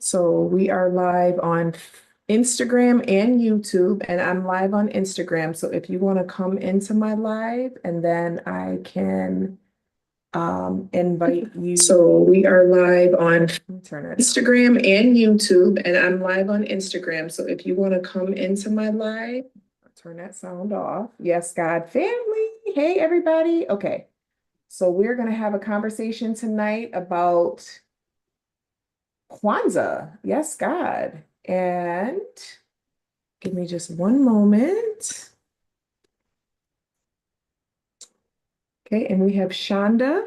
So we are live on Instagram and YouTube, and I'm live on Instagram. So if you want to come into my live, and then I can invite you. So we are live on Instagram and YouTube, and I'm live on Instagram. So if you want to come into my live, I'll turn that sound off. Yes, God family. Hey, everybody. Okay. So we're going to have a conversation tonight about Kwanzaa. Yes, God. And give me just one moment. Okay, and we have Shonda.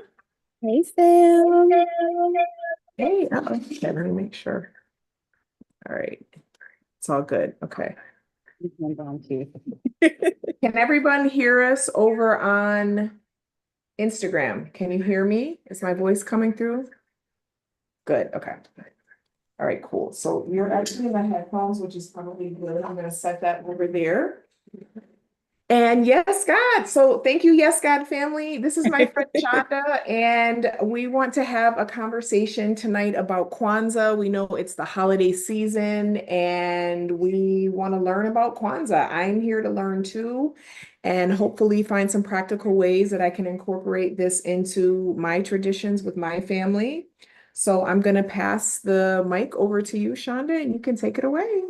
Hey, Sam. Hey, okay, let me make sure. All right, it's all good. Okay. Can everyone hear us over on Instagram? Can you hear me? Is my voice coming through? Good. Okay. All right, cool. So you're actually in my headphones, which is probably good. I'm going to set that over there. And yes, God. So thank you, yes, God family. This is my friend Shonda, and we want to have a conversation tonight about Kwanzaa. We know it's the holiday season, and we want to learn about Kwanzaa. I'm here to learn too, and hopefully find some practical ways that I can incorporate this into my traditions with my family. So I'm going to pass the mic over to you, Shonda, and you can take it away.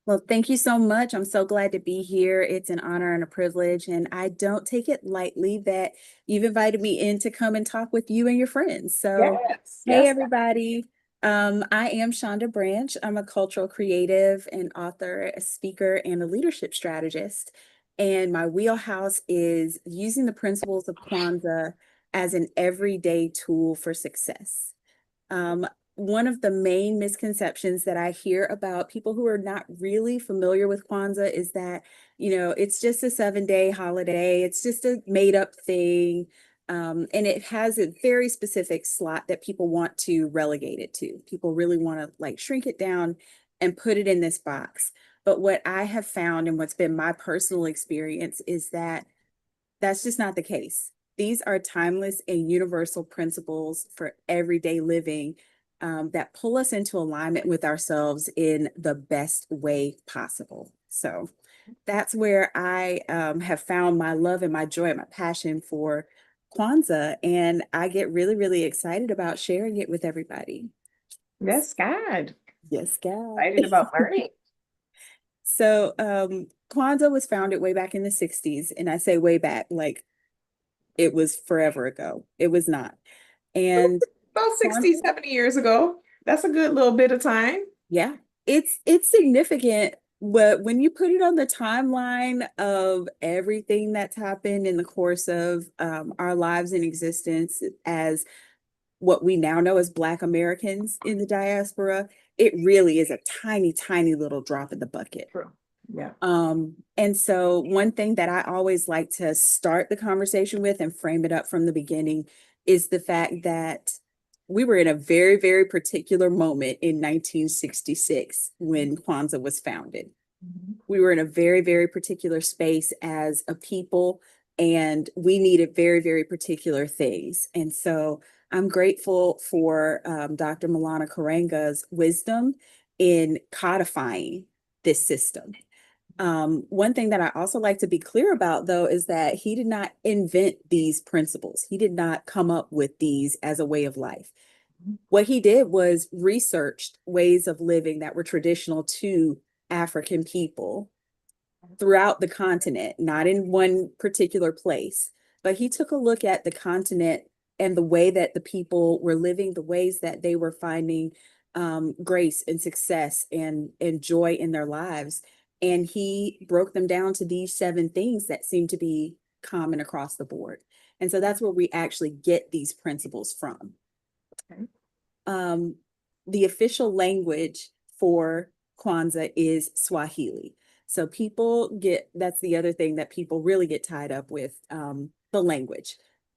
Well, thank you so much. I'm so glad to be here. It's an honor and a privilege, and I don't take it lightly that you've invited me in to come and talk with you and your friends. So, Yes, hey, yes. everybody. I am Shonda Branch. I'm a cultural creative, an author, a speaker, and a leadership strategist. And my wheelhouse is using the principles of Kwanzaa as an everyday tool for success. Um, One of the main misconceptions that I hear about people who are not really familiar with Kwanzaa is that, it's just a 7-day holiday. It's just a made up thing. And it has a very specific slot that people want to relegate it to. People really want to like shrink it down and put it in this box. But what I have found and what's been my personal experience is that that's just not the case. These are timeless and universal principles for everyday living that pull us into alignment with ourselves in the best way possible. So that's where I have found my love and my joy and my passion for Kwanzaa. And I get really, really excited about sharing it with everybody. Yes, God. Yes, God. Excited about learning. So Kwanzaa was founded way back in the 60s. And I say way back, like it was forever ago. It was not. And About Kwan- 60, 70 years ago. That's a good little bit of time. yeah, it's significant, but when you put it on the timeline of everything that's happened in the course of our lives in existence as what we now know as Black Americans in the diaspora, it really is a tiny, tiny little drop in the bucket. True. Yeah. And so one thing that I always like to start the conversation with and frame it up from the beginning is the fact that we were in a very, very particular moment in 1966 when Kwanzaa was founded. Mhm. We were in a very, very particular space as a people, and we needed very, very particular things. And so I'm grateful for Dr. Malana Karanga's wisdom in codifying this system. One thing that I also like to be clear about, though, is that he did not invent these principles. He did not come up with these as a way of life. What he did was researched ways of living that were traditional to African people throughout the continent, not in one particular place, but he took a look at the continent and the way that the people were living, the ways that they were finding grace and success and joy in their lives. And he broke them down to these 7 things that seem to be common across the board. And so that's where we actually get these principles from. Okay. The official language for Kwanzaa is Swahili. So people get, that's the other thing that people really get tied up with, the language.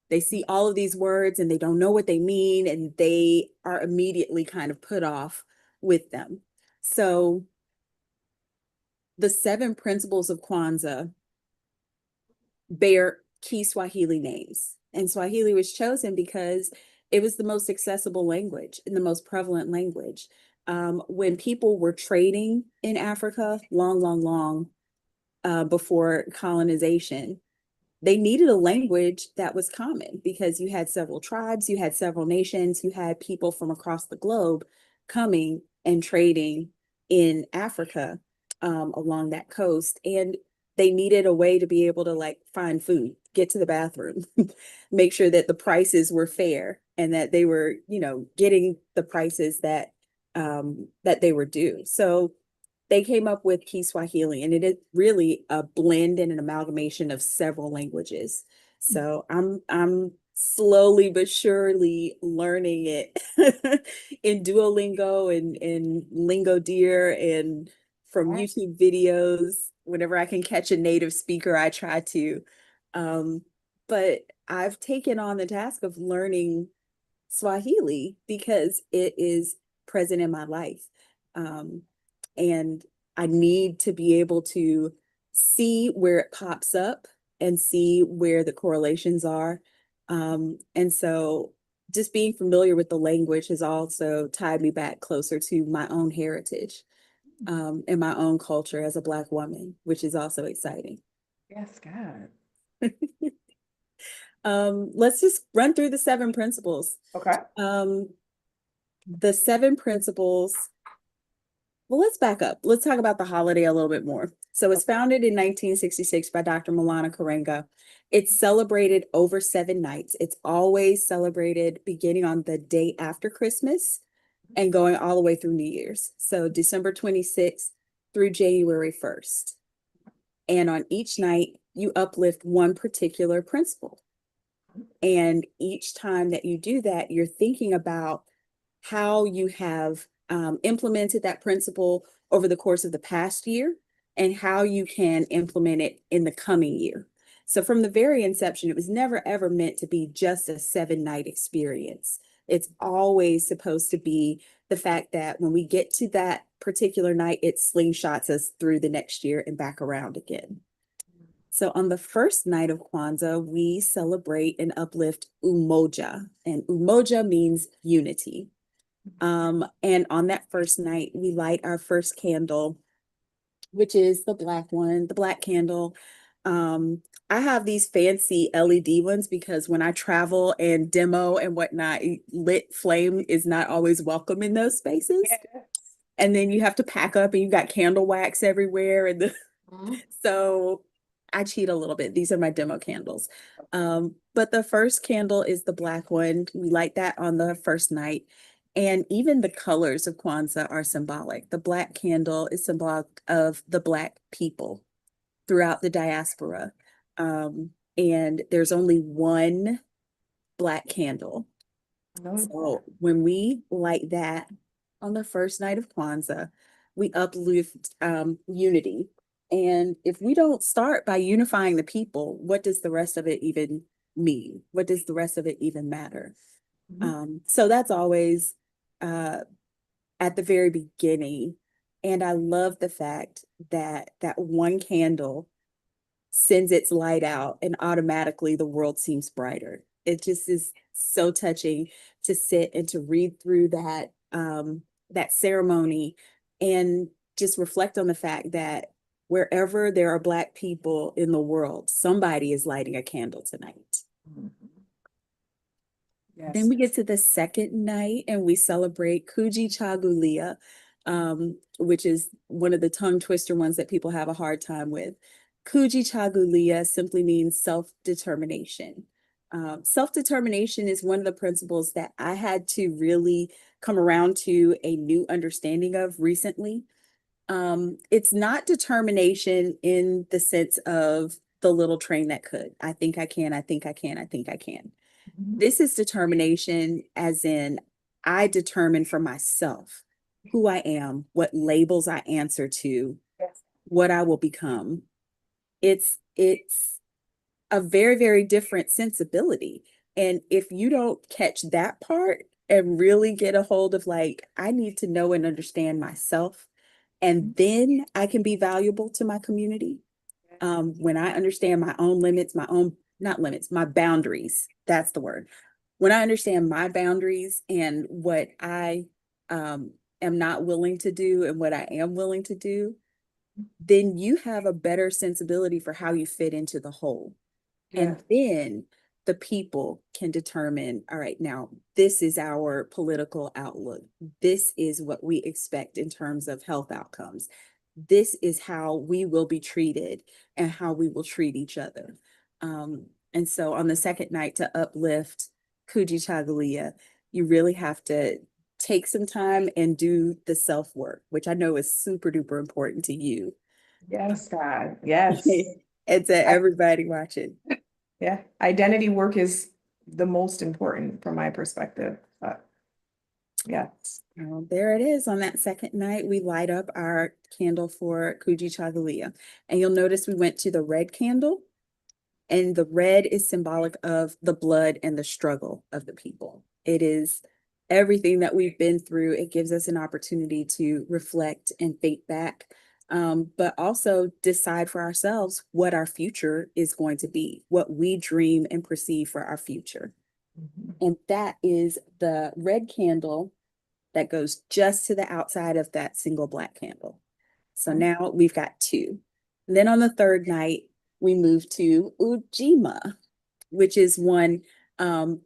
They see all of these words and they don't know what they mean, and they are immediately kind of put off with them. So the 7 principles of Kwanzaa bear key Swahili names. And Swahili was chosen because it was the most accessible language and the most prevalent language. when people were trading in Africa, long before colonization, they needed a language that was common because you had several tribes, you had several nations, you had people from across the globe coming and trading in Africa, along that coast. And they needed a way to be able to like find food, get to the bathroom, make sure that the prices were fair and that they were, getting the prices that they were due. So they came up with Kiswahili, and it is really a blend and an amalgamation of several languages. So I'm slowly but surely learning it in Duolingo and Lingo Deer and from YouTube videos. Whenever I can catch a native speaker, I try to. But I've taken on the task of learning Swahili because it is present in my life. And I need to be able to see where it pops up and see where the correlations are. And so just being familiar with the language has also tied me back closer to my own heritage, and my own culture as a Black woman, which is also exciting. Yes, God. Let's just run through the 7 principles. Okay. The 7 principles. Well, let's back up. Let's talk about the holiday a little bit more. So it's founded in 1966 by Dr. Malana Karenga. It's celebrated over 7 nights. It's always celebrated beginning on the day after Christmas and going all the way through New Year's. So December 26th through January 1st. And on each night, you uplift one particular principle. And each time that you do that, you're thinking about how you have implemented that principle over the course of the past year and how you can implement it in the coming year. So from the very inception, it was never ever meant to be just a 7-night experience. It's always supposed to be the fact that when we get to that particular night, it slingshots us through the next year and back around again. So on the first night of Kwanzaa, we celebrate and uplift umoja, and umoja means unity. And on that first night, we light our first candle, which is the black one, the black candle. I have these fancy LED ones because when I travel and demo and whatnot, lit flame is not always welcome in those spaces. Yes. And then you have to pack up and you got candle wax everywhere. And so I cheat a little bit. These are my demo candles. But the first candle is the black one. We light that on the first night. And even the colors of Kwanzaa are symbolic. The black candle is symbolic of the Black people throughout the diaspora. And there's only one black candle. So when we light that on the first night of Kwanzaa, we uplift unity. And if we don't start by unifying the people, what does the rest of it even mean? What does the rest of it even matter? So that's always at the very beginning. And I love the fact that that one candle sends its light out and automatically the world seems brighter. It just is so touching to sit and to read through that that ceremony and just reflect on the fact that wherever there are Black people in the world, somebody is lighting a candle tonight. Yes. Then we get to the second night and we celebrate Kujichagulia, which is one of the tongue twister ones that people have a hard time with. Kujichagulia simply means self-determination. Self-determination is one of the principles that I had to really come around to a new understanding of recently. It's not determination in the sense of the little train that could. I think I can, I think I can, I think I can. This is determination as in I determine for myself who I am, what labels I answer to, what I will become. It's a very, very different sensibility. And if you don't catch that part and really get a hold of like, I need to know and understand myself, and then I can be valuable to my community. When I understand my own limits, not limits, my boundaries, that's the word. When I understand my boundaries and what I am not willing to do and what I am willing to do, then you have a better sensibility for how you fit into the whole. And then the people can determine, all right, now this is our political outlook. This is what we expect in terms of health outcomes. This is how we will be treated and how we will treat each other. And so on the second night, to uplift Kujichagulia, you really have to take some time and do the self-work, which I know is super duper important to you. Yes, God. Yes. And to everybody watching. Yeah. Identity work is the most important from my perspective. Yes. There it is. On that second night, we light up our candle for Kujichagulia. And you'll notice we went to the red candle. And the red is symbolic of the blood and the struggle of the people. It is everything that we've been through. It gives us an opportunity to reflect and think back, but also decide for ourselves what our future is going to be, what we dream and perceive for our future. And that is the red candle that goes just to the outside of that single black candle. So now we've got two. And then on the third night, we move to Ujima, which is one,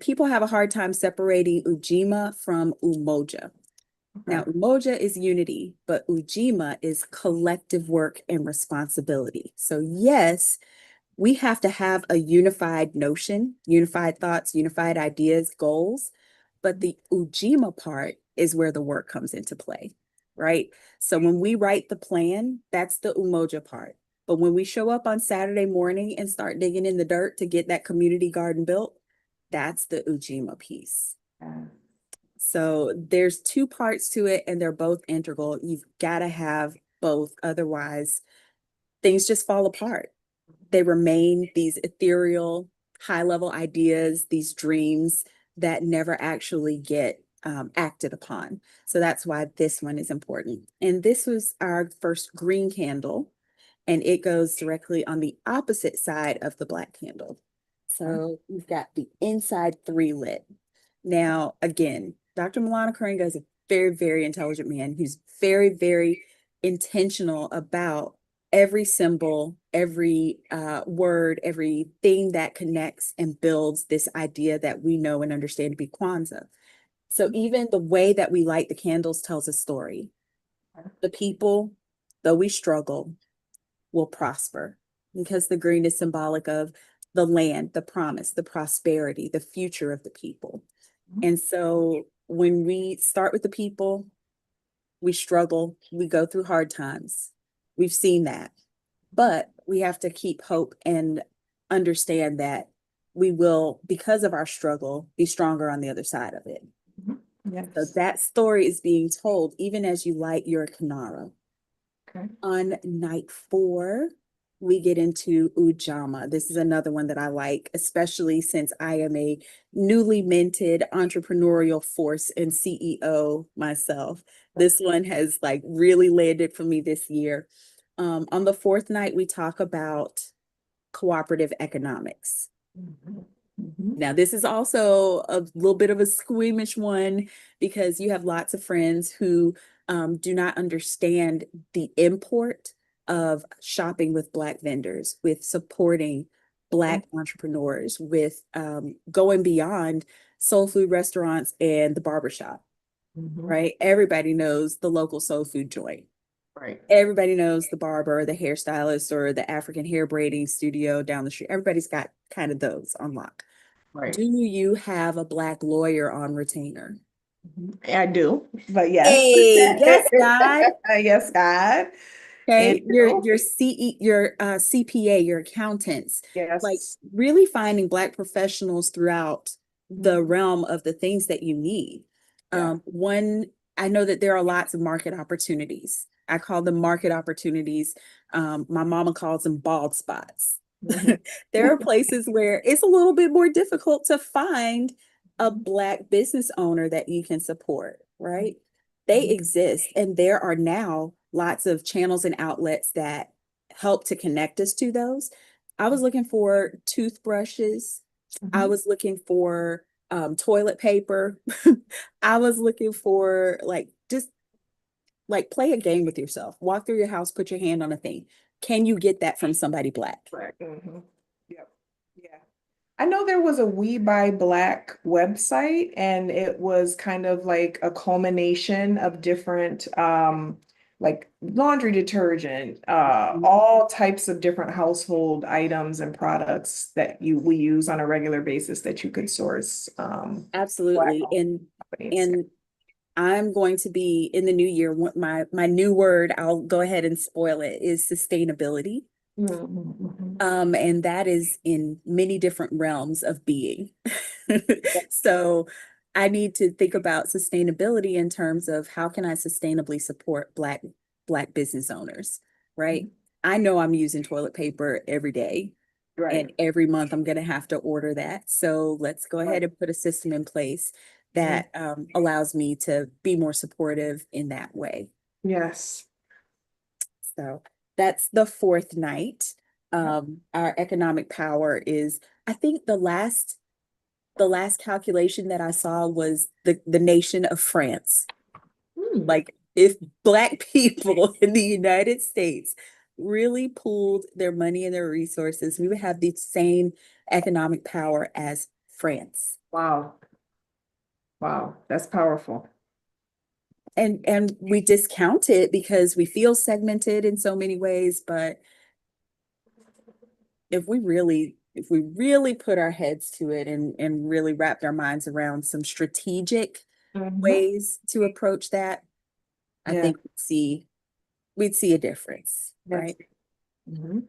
people have a hard time separating Ujima from Umoja. Now, Umoja is unity, but Ujima is collective work and responsibility. So yes, we have to have a unified notion, unified thoughts, unified ideas, goals, but the Ujima part is where the work comes into play, right? So when we write the plan, that's the Umoja part. But when we show up on Saturday morning and start digging in the dirt to get that community garden built, that's the Ujima piece. So there's two parts to it and they're both integral. You've got to have both. Otherwise, things just fall apart. They remain these ethereal, high-level ideas, these dreams that never actually get acted upon. So that's why this one is important. And this was our first green candle, and it goes directly on the opposite side of the black candle. So we've got the inside three lit. Now, again, Dr. Milana Karenga is a very, very intelligent man who's very, very intentional about every symbol, every word, everything that connects and builds this idea that we know and understand to be Kwanzaa. So even the way that we light the candles tells a story. The people, though we struggle, will prosper because the green is symbolic of the land, the promise, the prosperity, the future of the people. And so when we start with the people, we struggle, we go through hard times. We've seen that. But we have to keep hope and understand that we will, because of our struggle, be stronger on the other side of it. Yes. So that story is being told even as you light your Kanara. On night 4, we get into Ujama. This is another one that I like, especially since I am a newly minted entrepreneurial force and CEO myself. This one has like really landed for me this year. On the 4th night, we talk about cooperative economics. Now, this is also a little bit of a squeamish one because you have lots of friends who do not understand the import of shopping with Black vendors, with supporting Black entrepreneurs, with going beyond soul food restaurants and the barbershop, right? Everybody knows the local soul food joint. Right. Everybody knows the barber, the hairstylist, or the African hair braiding studio down the street. Everybody's got kind of those on lock. Right. Do you have a Black lawyer on retainer? I do, but yes. Hey, yes, God. Yes, God. Okay, And your CPA, your accountants, like yes. really finding Black professionals throughout the realm of the things that you need. One, I know that there are lots of market opportunities. I call them market opportunities. My mama calls them bald spots. There are places where it's a little bit more difficult to find a Black business owner that you can support, right? They exist, and there are now lots of channels and outlets that help to connect us to those. I was looking for toothbrushes. I was looking for toilet paper. I was looking for like just like play a game with yourself. Walk through your house, put your hand on a thing. Can you get that from somebody Black? Right. Yep. Yeah. I know there was a We Buy Black website, and it was kind of like a culmination of different like laundry detergent, all types of different household items and products that we use on a regular basis that you could source Black Absolutely. companies. And I'm going to be in the new year, my new word, I'll go ahead and spoil it, is sustainability. Mhm. And that is in many different realms of being. So I need to think about sustainability in terms of how can I sustainably support Black business owners, right? I know I'm using toilet paper every day, Right. and every month I'm going to have to order that. So let's go ahead Right. and put a system in place that allows me to be more supportive in that way. Yes. So that's the fourth night. Our economic power is, I think the last calculation that I saw was the nation of France. Hmm. Like if Black people in the United States really pooled their money and their resources, we would have the same economic power as France. Wow. Wow. That's powerful. And we discount it because we feel segmented in so many ways, but if we really put our heads to it and really wrapped our minds around some strategic Mhm. ways to approach that, I Yeah. think we'd see a difference, Yes. right? Mhm.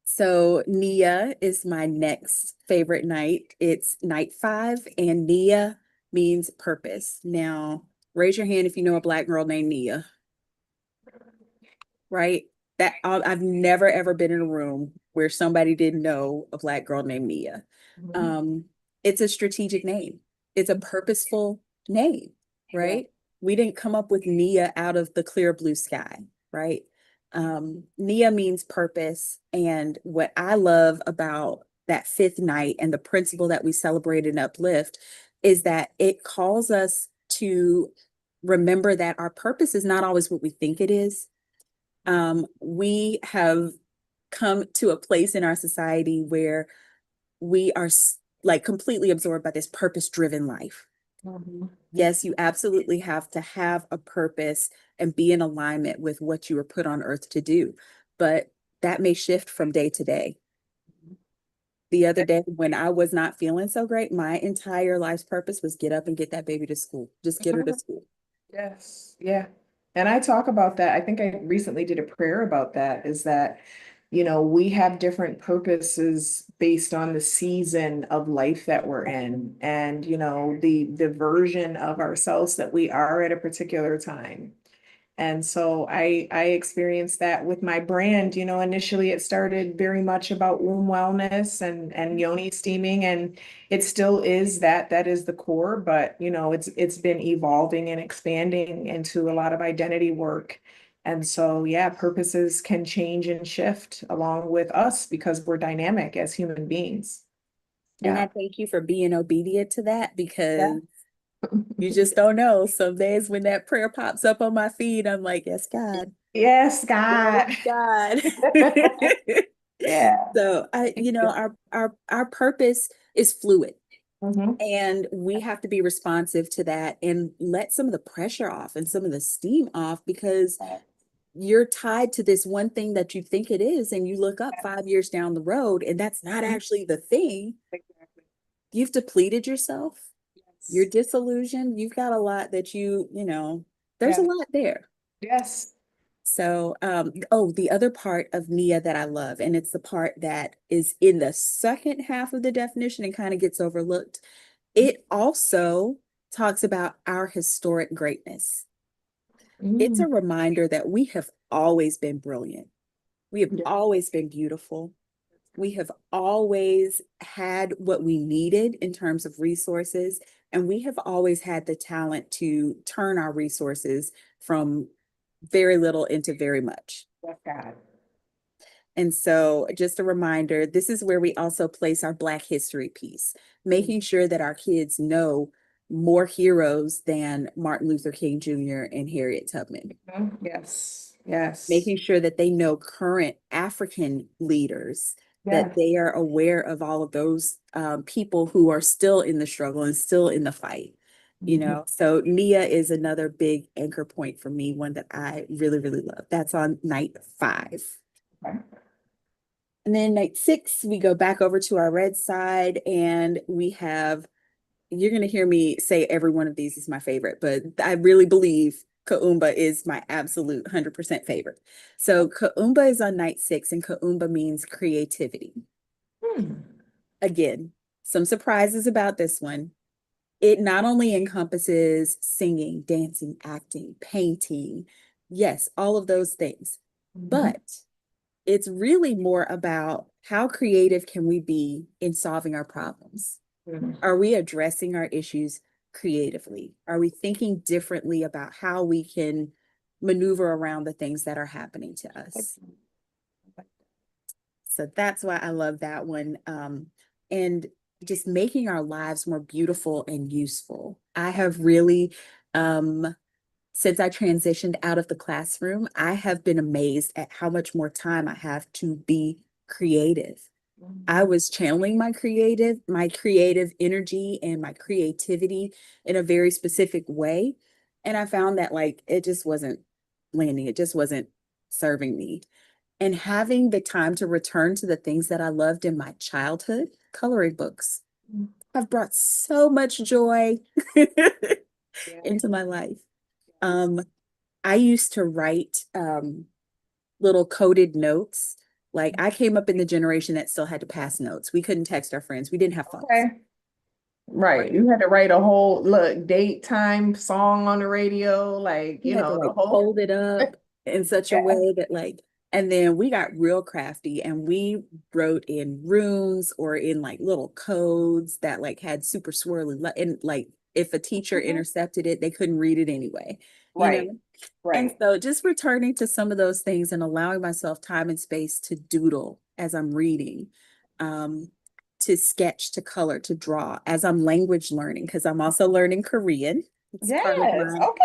So Nia is my next favorite night. It's night 5, and Nia means purpose. Now, raise your hand if you know a Black girl named Nia, right? I've never ever been in a room where somebody didn't know a Black girl named Nia. Mhm. Um, it's a strategic name. It's a purposeful name, Yeah. right? We didn't come up with Nia out of the clear blue sky, right? Nia means purpose. And what I love about that 5th night and the principle that we celebrate and uplift is that it calls us to remember that our purpose is not always what we think it is. We have come to a place in our society where we are like completely absorbed by this purpose-driven life. Mhm. Yes, you absolutely have to have a purpose and be in alignment with what you were put on earth to do, but that may shift from day to day. The other day when I was not feeling so great, my entire life's purpose was get up and get that baby to school. Just get her to school. Yes. Yeah. And I talk about that. I think I recently did a prayer about that, is that, we have different purposes based on the season of life that we're in, and, the version of ourselves that we are at a particular time. And so I experienced that with my brand. Initially it started very much about womb wellness and yoni steaming, and it still is that is the core, but it's been evolving and expanding into a lot of identity work. And so yeah, purposes can change and shift along with us because we're dynamic as human beings. And I Yeah. thank you for being obedient to that, Yeah. because you just don't know. Some days when that prayer pops up on my feed, I'm like, yes, God. Yes, Yes, God. God. Yeah. So our purpose is fluid, Mhm. and we have to be responsive to that and let some of the pressure off and some of the steam off, because you're tied to this one thing that you think it is, and you look up 5 years down the road and that's not actually the thing. Exactly. You've depleted yourself. You're Yes. disillusioned. You've got a lot that there's a Yes. lot there. Yes. So, the other part of Nia that I love, and it's the part that is in the second half of the definition and kind of gets overlooked. It also talks about our historic greatness. It's Mm. a reminder that we have always been brilliant. We have Yeah. always been beautiful. We have always had what we needed in terms of resources, and we have always had the talent to turn our resources from very little into very much. Yes, God. And so, just a reminder, this is where we also place our Black history piece, making sure that our kids know more heroes than Martin Luther King Jr. and Harriet Tubman. Yes, yes. Making sure that they know current African leaders, that Yes. they are aware of all of those people who are still in the struggle and still in the fight. You know, so Nia is another big anchor point for me, one that I really, really love. That's on night 5. Okay. And then night 6, we go back over to our red side and we have, you're going to hear me say every one of these is my favorite, but I really believe Kaumba is my absolute 100% favorite. So Kaumba is on night 6 and Kaumba means creativity. Again, some surprises about this one. It not only encompasses singing, dancing, acting, painting, yes, all of those things, but it's really more about how creative can we be in solving our problems? Are we addressing our issues creatively? Are we thinking differently about how we can maneuver around the things that are happening to us? So that's why I love that one. And just making our lives more beautiful and useful. I have really, since I transitioned out of the classroom, I have been amazed at how much more time I have to be creative. I was channeling my creative energy and my creativity in a very specific way. And I found that like it just wasn't landing, it just wasn't serving me. And having the time to return to the things that I loved in my childhood, coloring books, have brought so much joy into my life. I used to write little coded notes. Like I came up in the generation that still had to pass notes. We couldn't text our friends. We didn't have phones. Okay. Right. You had to write a whole date, time, song on the radio, like, You had to the like whole. fold it up in such a way that like, and then we got real crafty and we wrote in runes or in like little codes that like had super swirly, and like if a teacher intercepted it, they couldn't read it anyway, you Right. know? And Right. so just returning to some of those things and allowing myself time and space to doodle as I'm reading, to sketch, to color, to draw as I'm language learning, because I'm also learning Korean. It's part of Yes. my Okay.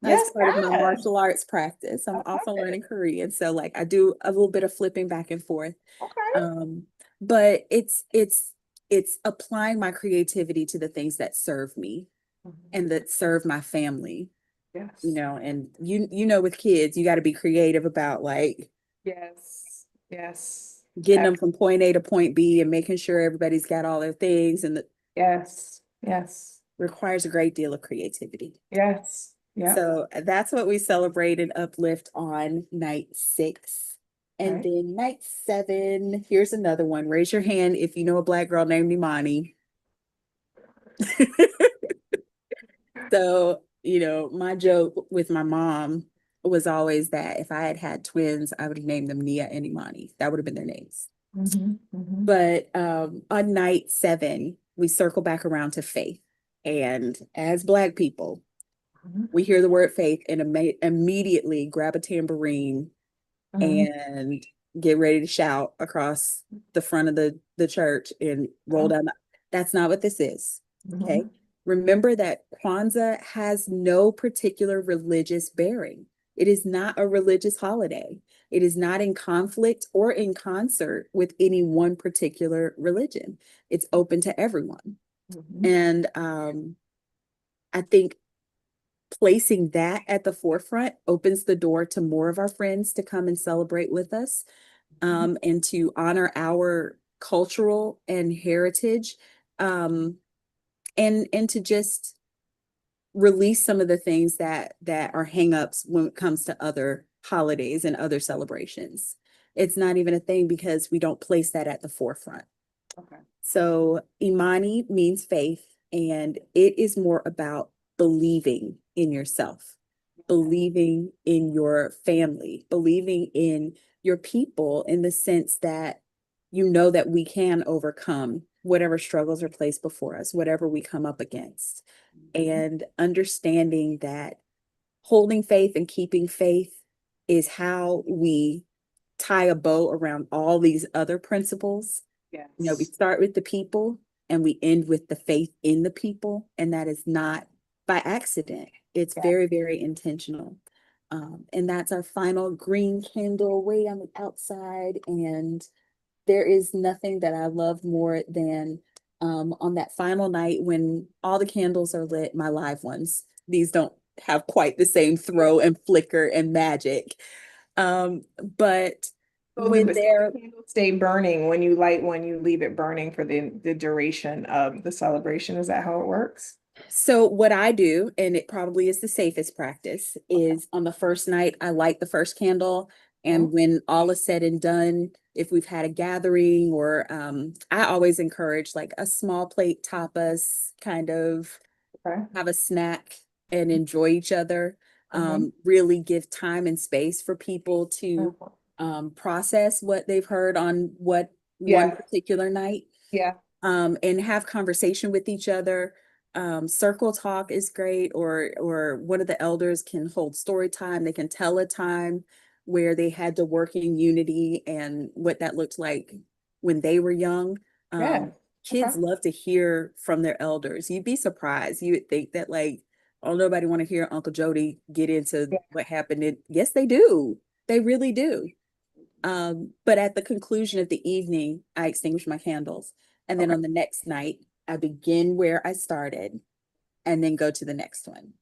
as Yes, part of my yes. martial arts practice. I'm also Okay. learning Korean. So like I do a little bit of flipping back and forth. Okay. But it's applying my creativity to the things that serve me and that serve my family. Yes. You know, and you know with kids, you got to be creative about like Yes. Yes. getting them from point A to point B and making sure everybody's got all their things, and that Yes. Yes. requires a great deal of creativity. Yes. Yeah. So that's what we celebrate and uplift on night 6. And Right. then night 7, here's another one. Raise your hand if you know a Black girl named Imani. So, you know, my joke with my mom was always that if I had had twins, I would have named them Nia and Imani. That would have been their names. But on night 7, we circle back around to faith. And as Black people, we hear the word faith and immediately grab a tambourine and get ready to shout across the front of the church and roll down. That's not what this is. Okay. Remember that Kwanzaa has no particular religious bearing. It is not a religious holiday. It is not in conflict or in concert with any one particular religion. It's open to everyone. And I think placing that at the forefront opens the door to more of our friends to come and celebrate with us, and to honor our cultural and heritage, and to just release some of the things that are hangups when it comes to other holidays and other celebrations. It's not even a thing because we don't place that at the forefront. Okay. So Imani means faith, and it is more about believing in yourself, believing in your family, believing in your people in the sense that you know that we can overcome whatever struggles are placed before us, whatever we come up against, and understanding that holding faith and keeping faith is how we tie a bow around all these other principles. You know, we Yes. start with the people, and we end with the faith in the people. And that is not by accident. It's Yeah. very, very intentional. And that's our final green candle way on the outside. And there is nothing that I love more than on that final night when all the candles are lit, my live ones. These don't have quite the same throw and flicker and magic. But So the, when so they're the candles stay burning when you light one, you leave it burning for the duration of the celebration. Is that how it works? So what I do, and it probably is the safest practice, is on the first night, I light the first candle. And Okay. when all is said and done, if we've had a gathering or I always encourage like a small plate tapas, kind of Okay. have a snack and enjoy each other. Mhm. Really give time and space for people to Mhm. process what they've heard on what one Yeah. particular night, Yeah. and have conversation with each other. Circle talk is great, or one of the elders can hold story time. They can tell a time where they had to work in unity and what that looked like when they were young. Yeah. Kids Okay. love to hear from their elders. You'd be surprised. You would think that like, oh, nobody want to hear Uncle Jody get into Yeah. what happened. Yes, they do. They really do. But at the conclusion of the evening, I extinguish my candles. And then Okay. on the next night, I begin where I started and then go to the next one.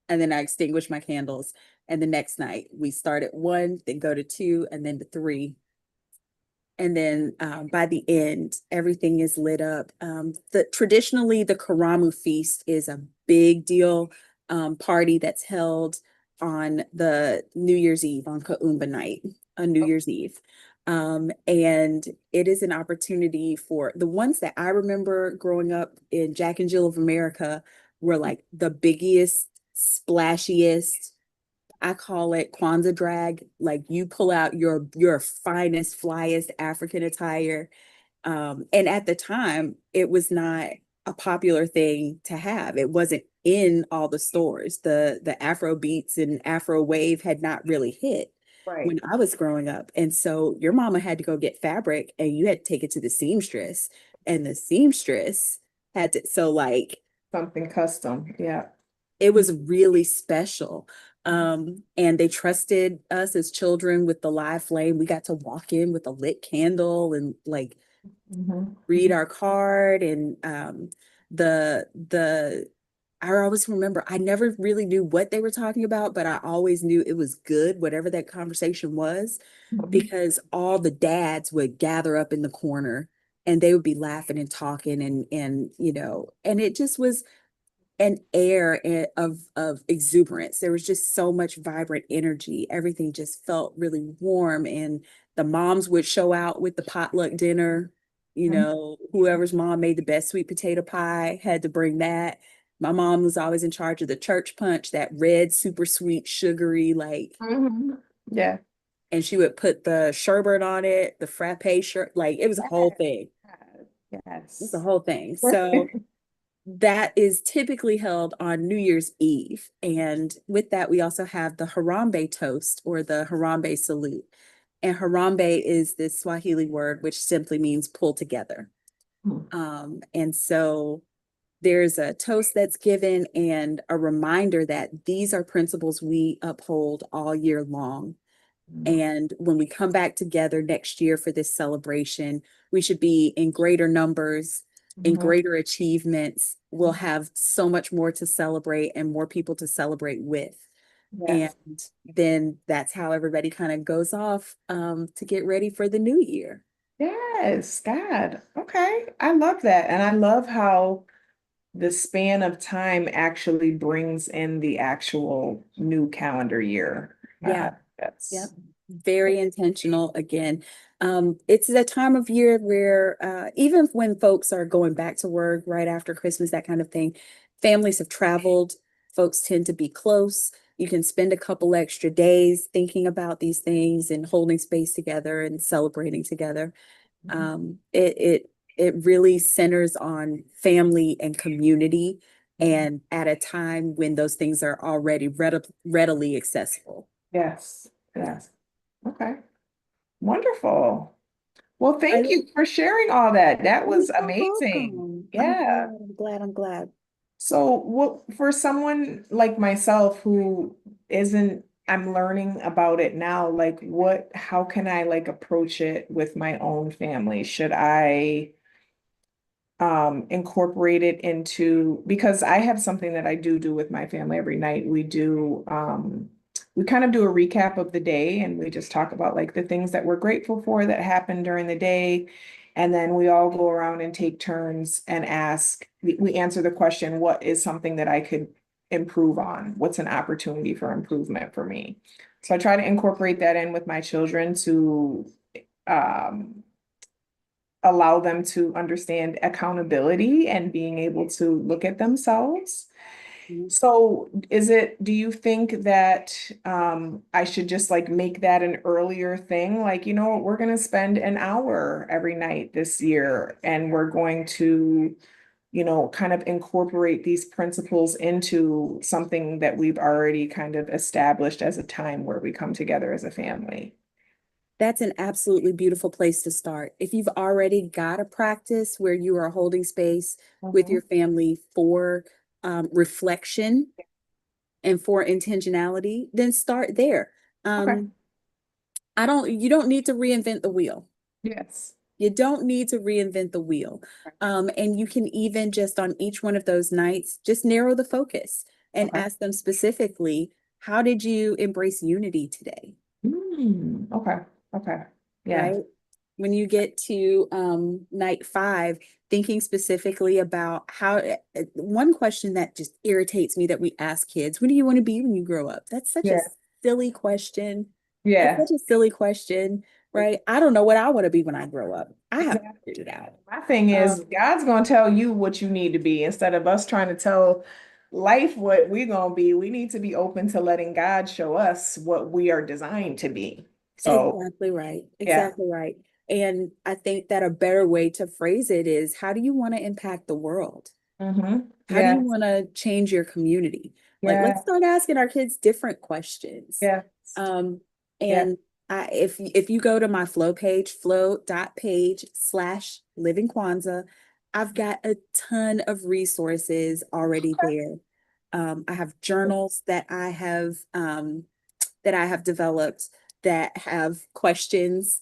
And then I extinguish my candles. And the next night, we start at one, then go to two, and then to three. And then by the end, everything is lit up. Traditionally, the Karamu feast is a big deal party that's held on the New Year's Eve, on Kaumba night, on New Year's Eve. And it is an opportunity for the ones that I remember growing up in Jack and Jill of America were like the biggest, splashiest. I call it Kwanzaa drag. Like you pull out your finest, flyest African attire. And at the time, it was not a popular thing to have. It wasn't in all the stores. The Afro beats and Afro wave had not really hit Right. when I was growing up. And so your mama had to go get fabric and you had to take it to the seamstress. And the seamstress had to, so like Something custom. Yeah. it was really special. And they trusted us as children with the live flame. We got to walk in with a lit candle and like Mhm. read our card. And the I always remember I never really knew what they were talking about, but I always knew it was good, whatever that conversation was, Mhm. because all the dads would gather up in the corner and they would be laughing and talking and and it just was an air of exuberance. There was just so much vibrant energy. Everything just felt really warm. And the moms would show out with the potluck dinner. Mhm. Whoever's mom made the best sweet potato pie had to bring that. My mom was always in charge of the church punch, that red, super sweet, sugary, like, Mhm. Yeah. and she would put the sherbet on it, the frappe shirt, like it was a whole thing. It was a Yes. whole thing. So that is typically held on New Year's Eve. And with that, we also have the Harambe toast or the Harambe salute. And Harambe is this Swahili word which simply means pull together. And so there's a toast that's given and a reminder that these are principles we uphold all year long. And when we come back together next year for this celebration, we should be in greater numbers, in Mhm. greater achievements. We'll have so much more to celebrate and more people to celebrate with. Yes. And then that's how everybody kind of goes off to get ready for the new year. Yes, God. Okay. I love that. And I love how the span of time actually brings in the actual new calendar year. Yeah. Yep. That's Very intentional again. It's a time of year where even when folks are going back to work right after Christmas, that kind of thing, families have traveled, folks tend to be close. You can spend a couple extra days thinking about these things and holding space together and celebrating together. It really centers on family and community, and at a time when those things are already readily accessible. yes. Yes. Okay. Wonderful. Well, I thank you for sharing all that. That You're was so amazing. welcome. Yeah. I'm glad. So what for someone like myself who isn't, I'm learning about it now, like how can I like approach it with my own family? Should I incorporate it into, because I have something that I do with my family every night. We kind of do a recap of the day and we just talk about like the things that we're grateful for that happened during the day. And then we all go around and take turns and we answer the question, what is something that I could improve on? What's an opportunity for improvement for me? So I try to incorporate that in with my children to um, allow them to understand accountability and being able to look at themselves. Mhm. So do you think that I should just like make that an earlier thing? Like, you know what, we're gonna spend an hour every night this year and we're going to, you know, kind of incorporate these principles into something that we've already kind of established as a time where we come together as a family. That's an absolutely beautiful place to start. If you've already got a practice where you are holding space with Mhm. your family for reflection and for intentionality, then start there. Okay. Um, you don't need to reinvent the wheel. Yes. You don't need to reinvent the wheel. And you can even just on each one of those nights, just narrow the focus and Okay. ask them specifically, how did you embrace unity today? Okay. Okay. Yeah. Right? When you get to night 5, thinking specifically about one question that just irritates me that we ask kids, what do you want to be when you grow up? That's such a Yeah. silly question. That's Yeah. such a silly question, right? I don't know what I want to be when I grow up. I haven't Exactly. figured it out. My thing is, God's going to tell you what you need to be instead of us trying to tell life what we're going to be. We need to be open to letting God show us what we are designed to be. So, Exactly right. yeah. Exactly right. And I think that a better way to phrase it is, how do you want to impact the world? How do you Yeah. want to change your community? Like, let's Yeah. start asking our kids different questions. Yeah. Um, Yeah. and if you go to my flow page, flow.page/living Kwanzaa, I've got a ton of resources already Okay. there. I have journals that I have developed that have questions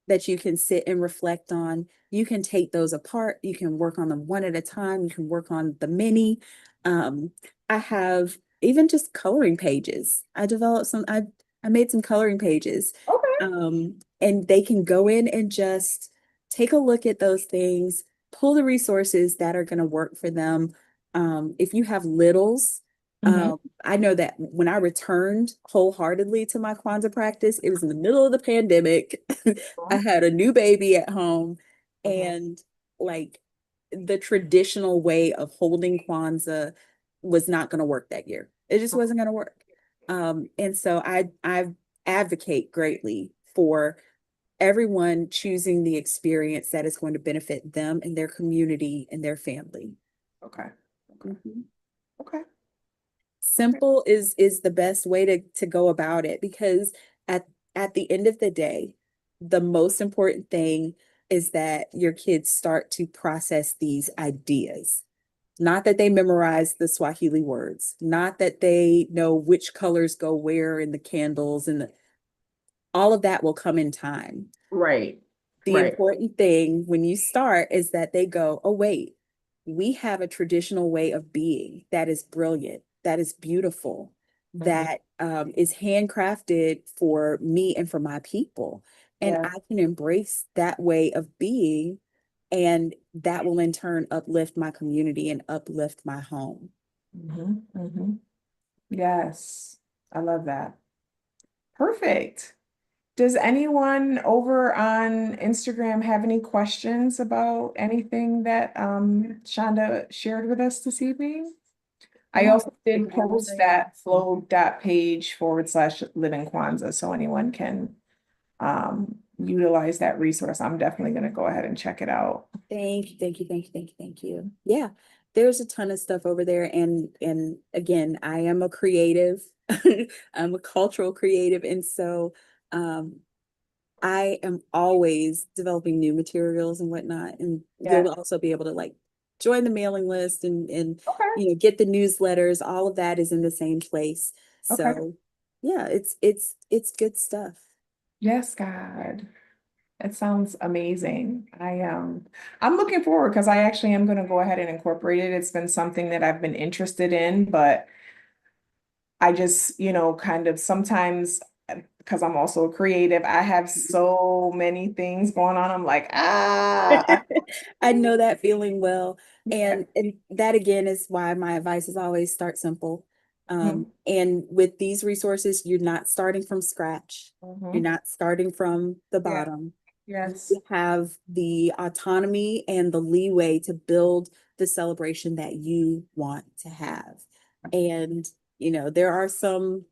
that you can sit and reflect on. You can take those apart. You can work on them one at a time. You can work on the many. I have even just coloring pages. I made some coloring pages. Okay. And they can go in and just take a look at those things, pull the resources that are going to work for them. If you have littles, Hmm. I know that when I returned wholeheartedly to my Kwanzaa practice, it was in the middle of the pandemic. I had a new baby at home, Hmm. and like the traditional way of holding Kwanzaa was not going to work that year. It just wasn't going to work. And so I advocate greatly for everyone choosing the experience that is going to benefit them and their community and their family. Okay. Okay. Mhm. Okay. Simple is the best way to go about it, because at at the end of the day, the most important thing is that your kids start to process these ideas. Not that they memorize the Swahili words, not that they know which colors go where in the candles, and all of that will come in time. Right. The Right. important thing when you start is that they go, oh, wait, we have a traditional way of being that is brilliant, that is beautiful, Hmm. that is handcrafted for me and for my people. And Yeah. I can embrace that way of being, and that will in turn uplift my community and uplift my home. Yes. I love that. Perfect. Does anyone over on Instagram have any questions about anything that Shonda shared with us this evening? I No, also did post that flow.page/living Kwanzaa, so anyone can utilize that resource. I'm definitely going to go ahead and check it out. thank you, thank you, thank you, thank you, thank you. Yeah, there's a ton of stuff over there, and again, I am a creative. I'm a cultural creative, and so um, I am always developing new materials and whatnot. And Yeah. you'll also be able to like join the mailing list and Okay, get the newsletters. All of that is in the same place. okay. So yeah, it's good stuff. Yes, God. It sounds amazing. I'm looking forward because I actually am going to go ahead and incorporate it. It's been something that I've been interested in, but I just, kind of sometimes because I'm also a creative, I have so many things going on. I'm like, I know that feeling well. yeah. And that again is why my advice is always start simple. Mhm, And with these resources, you're not starting from scratch. You're mhm. not starting from the Yeah, bottom. You yes, have the autonomy and the leeway to build the celebration that you want to have. And, there are some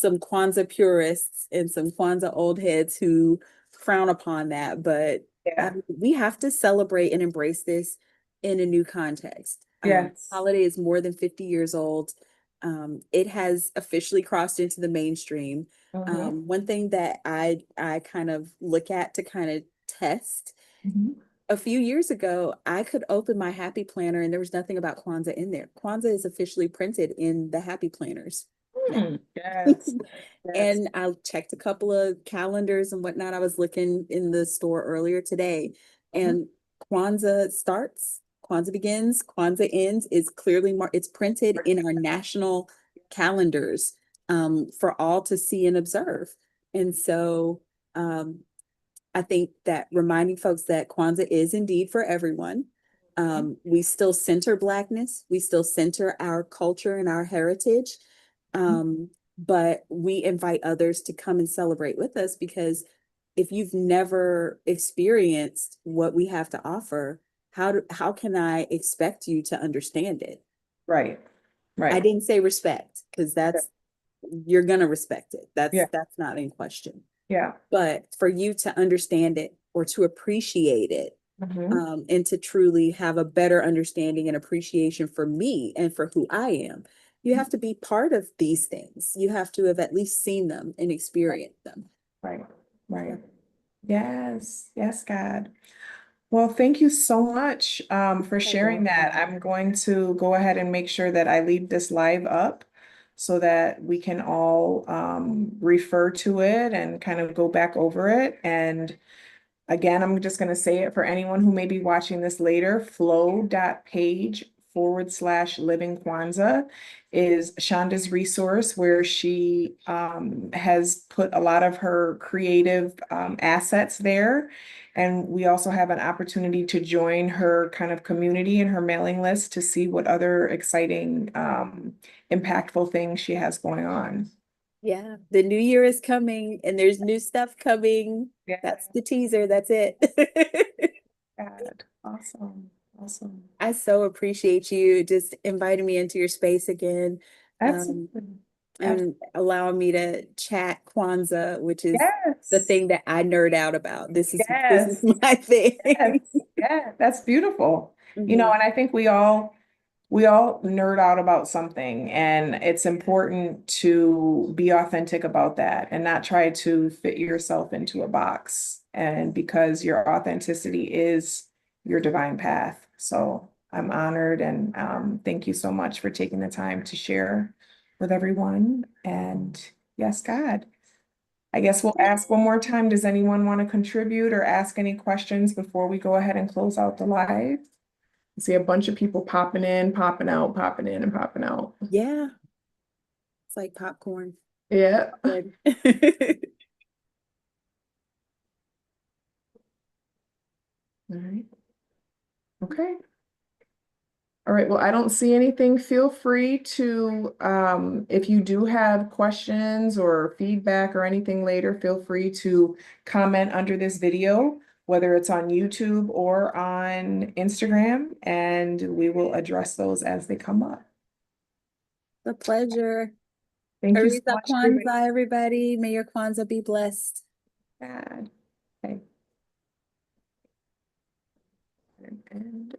Kwanzaa purists and some Kwanzaa old heads who frown upon that, but yeah, we have to celebrate and embrace this in a new context. yes. Holiday is more than 50 years old. It has officially crossed into the mainstream. Mhm, One thing that I kind of look at to kind of test, mhm. a few years ago, I could open my Happy Planner and there was nothing about Kwanzaa in there. Kwanzaa is officially printed in the Happy Planners now. Yes, yes. And I checked a couple of calendars and whatnot. I was looking in the store earlier today, Mhm. and Kwanzaa starts, Kwanzaa begins, Kwanzaa ends is clearly it's printed in our national calendars for all to see and observe. And so um, I think that reminding folks that Kwanzaa is indeed for everyone. We still center Blackness, we still center our culture and our heritage. But we invite others to come and celebrate with us because if you've never experienced what we have to offer, how can I expect you to understand it? Right, I right. didn't say respect because Yeah, that's you're gonna respect it. yeah, That's not in question. yeah. But for you to understand it or to appreciate it, Mhm. and to truly have a better understanding and appreciation for me and for who I am, you have to be part of these things. You have to have at least seen them and experienced them. Right, Yeah. right. Yes, yes, God. Well, thank you so much for sharing that. I'm going to go ahead and make sure that I leave this live up so that we can all refer to it and kind of go back over it. And again, I'm just going to say it for anyone who may be watching this later. Flow.page/living Kwanzaa is Shonda's resource where she has put a lot of her creative assets there. And we also have an opportunity to join her kind of community and her mailing list to see what other exciting, impactful things she has going on. Yeah. The new year is coming and there's new stuff coming. Yeah, That's the teaser. That's it. God. Awesome. Awesome. I so appreciate you just inviting me into your space again. Um, Absolutely. and allowing me to chat Kwanzaa, which is the Yes. thing that I nerd out about. This is Yes. my thing. Yes. Yeah, that's beautiful. Mhm. And I think we all nerd out about something, and it's important to be authentic about that and not try to fit yourself into a box. And because your authenticity is your divine path. So I'm honored and thank you so much for taking the time to share with everyone. And yes, God. I guess we'll ask one more time. Does anyone want to contribute or ask any questions before we go ahead and close out the live? I see a bunch of people popping in, popping out, popping in, and popping out. Yeah, it's like popcorn. Yeah. Good. All right. Okay. All right. Well, I don't see anything. Feel free to, if you do have questions or feedback or anything later, feel free to comment under this video, whether it's on YouTube or on Instagram, and we will address those as they come up. The pleasure. Thank you so Teresa much, everybody. Kwanzaa, everybody. May your Kwanzaa be blessed. Okay. And